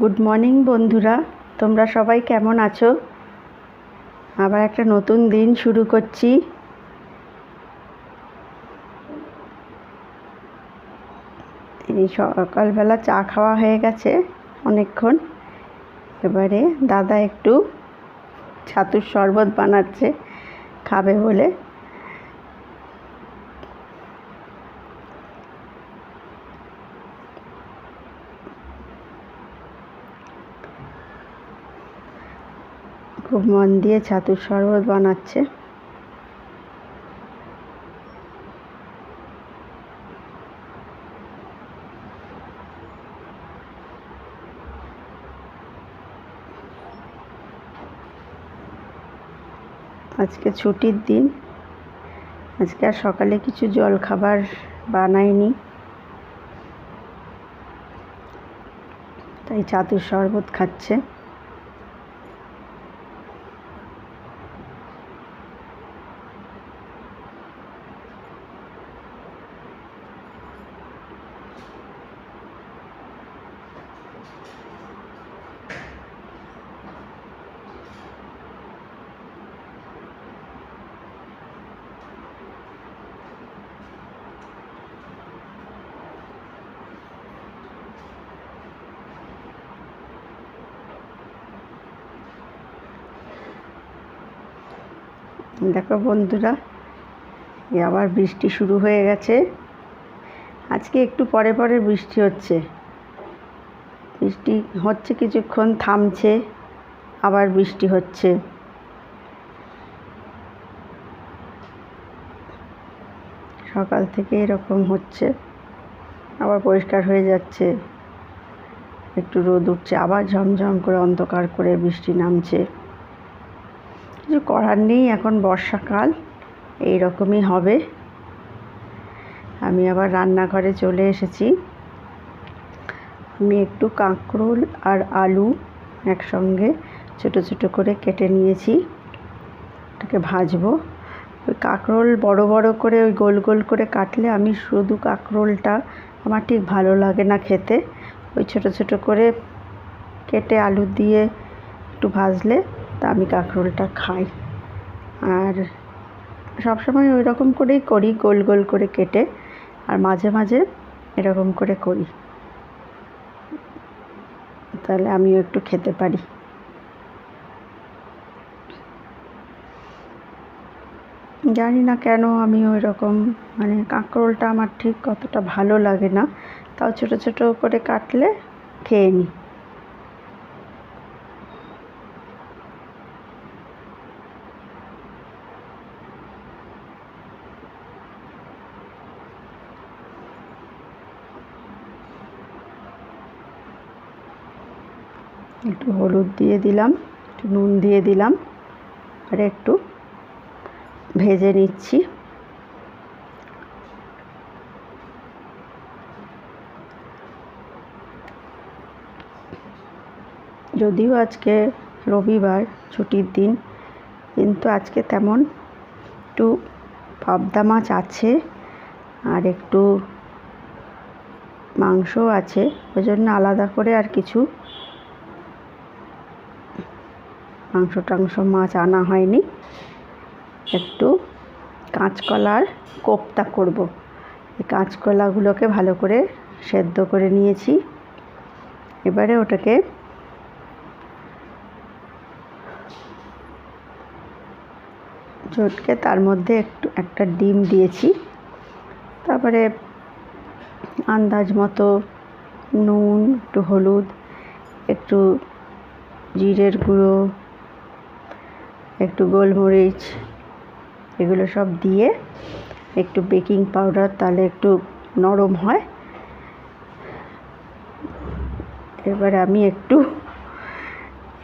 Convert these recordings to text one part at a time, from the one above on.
Good morning বন্ধুরা, তোমরা সবাই কেমন আছো? আবার একটা নতুন দিন শুরু করছি। এই সকালবেলা চা খাওয়া হয়ে গেছে অনেকক্ষণ। এবারে দাদা একটু ছাতুর শরবত বানাচ্ছে খাবে বলে। খুব মন দিয়ে ছাতুর শরবত বানাচ্ছে। আজকে ছুটির দিন, আজকে আর সকালে কিছু জলখাবার বানাইনি, তাই ছাতুর শরবত খাচ্ছে। দেখো বন্ধুরা, আবার বৃষ্টি শুরু হয়ে গেছে। আজকে একটু পরে পরে বৃষ্টি হচ্ছে, কিছুক্ষণ থামছে, আবার বৃষ্টি হচ্ছে। সকাল থেকে এরকম হচ্ছে, আবার পরিষ্কার হয়ে যাচ্ছে, একটু রোদ উঠছে, আবার ঝমঝম করে অন্ধকার করে বৃষ্টি নামছে। কিছু করার নেই, এখন বর্ষাকাল, এই রকমই হবে। আমি আবার রান্নাঘরে চলে এসেছি। আমি একটু কাঁকরোল আর আলু একসঙ্গে ছোট ছোট করে কেটে নিয়েছি, এটাকে ভাজবো। ওই কাঁকরোল বড় বড় করে ওই গোল গোল করে কাটলে আমি শুধু কাঁকরোলটা আমার ঠিক ভালো লাগে না খেতে। ওই ছোট ছোট করে কেটে আলু দিয়ে একটু ভাজলে তা আমি কাঁকরোলটা খাই। আর সবসময় ওই রকম করেই করি, গোল গোল করে কেটে, আর মাঝে মাঝে এরকম করে করি, তাহলে আমিও একটু খেতে পারি। জানি না কেন আমি ওই রকম, কাঁকরোলটা আমার ঠিক কতটা ভালো লাগে না, তাও ছোট ছোট করে কাটলে খেয়ে নিই। একটু হলুদ দিয়ে দিলাম, একটু নুন দিয়ে দিলাম, আর একটু ভেজে নিচ্ছি। যদিও আজকে রবিবার, ছুটির দিন, কিন্তু আজকে তেমন একটু পাবদা মাছ আছে আর একটু মাংস আছে, ওই জন্য আলাদা করে আর কিছু মাংস মাছ আনা হয়নি। একটু কাঁচকলার কোপ্তা করব। এই কাঁচকলাগুলোকে ভালো করে সেদ্ধ করে নিয়েছি। এবারে ওটাকে চটকে তার মধ্যে একটা ডিম দিয়েছি। তারপরে আন্দাজ মতো নুন, একটু হলুদ, একটু জিরের গুঁড়ো, একটু গোলমরিচ, এগুলো সব দিয়ে একটু বেকিং পাউডার, তাহলে একটু নরম হয়। এবার আমি একটু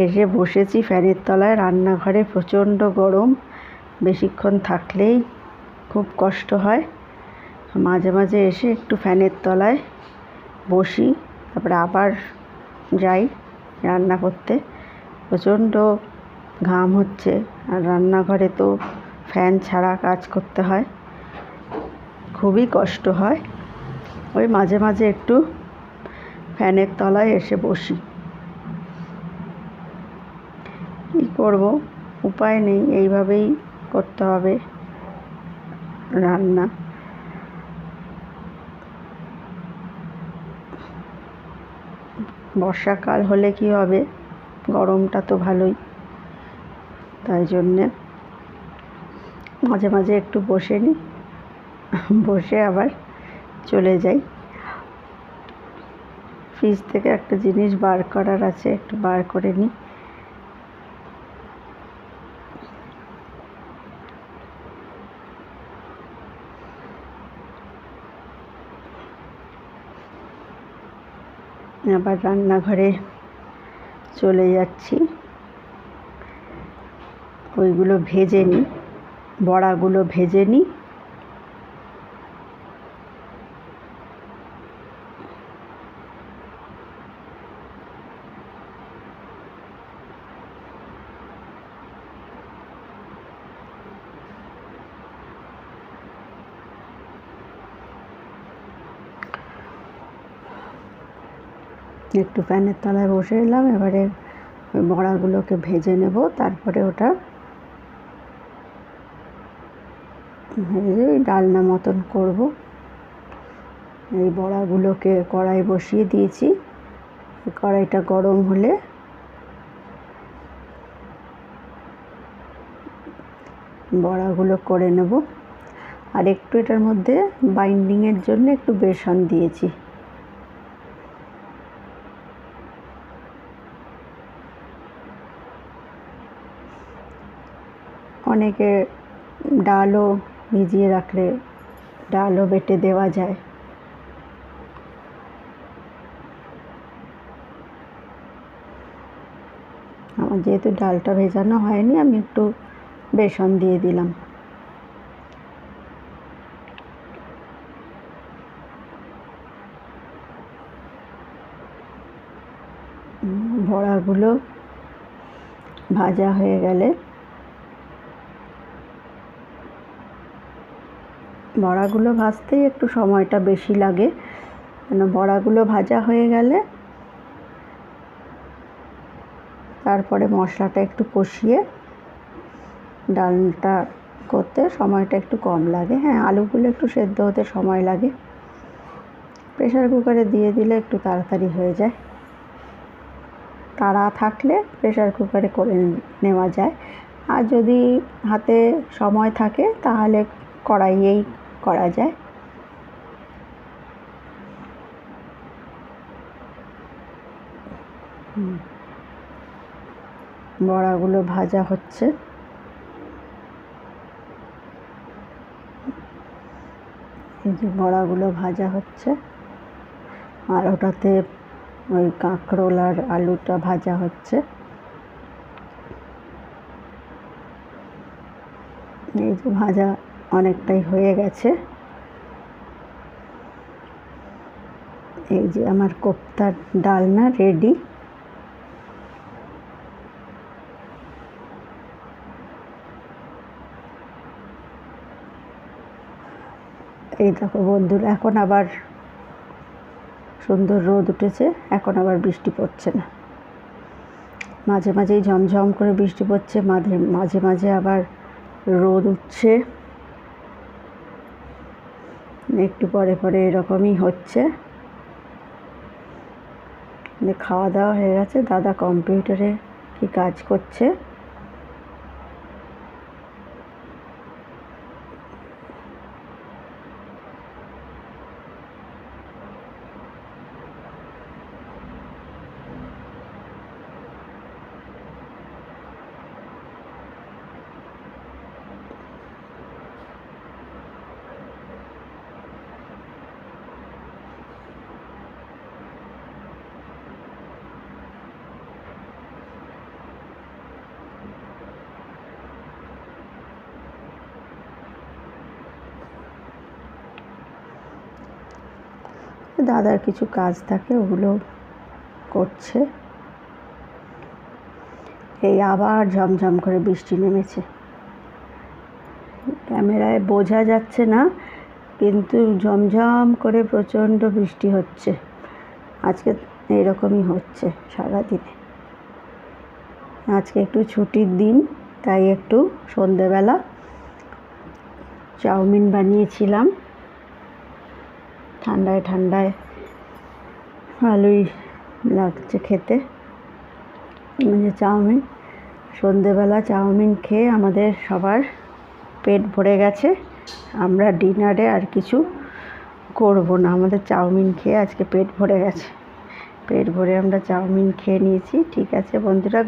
এসে বসেছি ফ্যানের তলায়। রান্নাঘরে প্রচণ্ড গরম, বেশিক্ষণ থাকলেই খুব কষ্ট হয়। মাঝে মাঝে এসে একটু ফ্যানের তলায় বসি, তারপরে আবার যাই রান্না করতে। প্রচণ্ড ঘাম হচ্ছে, আর রান্নাঘরে তো ফ্যান ছাড়া কাজ করতে হয়, খুবই কষ্ট হয়। ওই মাঝে মাঝে একটু ফ্যানের তলায় এসে বসি। কী করব, উপায় নেই, এইভাবেই করতে হবে রান্না। বর্ষাকাল হলে কি হবে, গরমটা তো ভালোই, তাই জন্যে মাঝে মাঝে একটু বসে নিই, বসে আবার চলে যাই। ফ্রিজ থেকে একটা জিনিস বার করার আছে, একটু বার করে নিই। আবার রান্নাঘরে চলে যাচ্ছি, ওইগুলো ভেজে নিই, বড়াগুলো ভেজে নিই। একটু ফ্যানের তলায় বসে এলাম, এবারে ওই বড়াগুলোকে ভেজে নেব, তারপরে ওটা ভেজে ডালনা মতন করব। এই বড়াগুলোকে কড়াই বসিয়ে দিয়েছি, কড়াইটা গরম হলে বড়াগুলো করে নেব। আর একটু এটার মধ্যে বাইন্ডিংয়ের জন্য একটু বেসন দিয়েছি। অনেকে ডালও ভিজিয়ে রাখলে ডালও বেটে দেওয়া যায়। আমার যেহেতু ডালটা ভেজানো হয়নি, আমি একটু বেসন দিয়ে দিলাম। বড়াগুলো ভাজা হয়ে গেলে, বড়াগুলো ভাজতেই একটু সময়টা বেশি লাগে, কেন বড়াগুলো ভাজা হয়ে গেলে তারপরে মশলাটা একটু কষিয়ে ডালটা করতে সময়টা একটু কম লাগে। হ্যাঁ, আলুগুলো একটু সেদ্ধ হতে সময় লাগে, প্রেসার কুকারে দিয়ে দিলে একটু তাড়াতাড়ি হয়ে যায়। তাড়া থাকলে প্রেসার কুকারে করে নেওয়া যায়, আর যদি হাতে সময় থাকে তাহলে কড়াইয়েই করা যায়। বড়াগুলো ভাজা হচ্ছে, এই যে বড়াগুলো ভাজা হচ্ছে, আর ওটাতে ওই কাঁকরোল আর আলুটা ভাজা হচ্ছে। এই যে ভাজা অনেকটাই হয়ে গেছে। এই যে আমার কোপ্তার ডালনা রেডি। এই দেখো বন্ধুরা, এখন আবার সুন্দর রোদ উঠেছে, এখন আবার বৃষ্টি পড়ছে না। মাঝে মাঝেই ঝমঝম করে বৃষ্টি পড়ছে, মাঝে মাঝে আবার রোদ উঠছে, একটু পরে পরে এরকমই হচ্ছে। খাওয়া দাওয়া হয়ে গেছে, দাদা কম্পিউটারে কি কাজ করছে। দাদার কিছু কাজ থাকে, ওগুলো করছে। এই আবার ঝমঝম করে বৃষ্টি নেমেছে, ক্যামেরায় বোঝা যাচ্ছে না, কিন্তু ঝমঝম করে প্রচণ্ড বৃষ্টি হচ্ছে। আজকে এইরকমই হচ্ছে সারাদিনে। আজকে একটু ছুটির দিন, তাই একটু সন্ধেবেলা চাউমিন বানিয়েছিলাম। ঠান্ডায় ঠান্ডায় ভালোই লাগছে খেতে। চাউমিন, সন্ধেবেলা চাউমিন খেয়ে আমাদের সবার পেট ভরে গেছে। আমরা ডিনারে আর কিছু করব না, আমাদের চাউমিন খেয়ে আজকে পেট ভরে গেছে। পেট ভরে আমরা চাউমিন খেয়ে নিয়েছি। ঠিক আছে বন্ধুরা।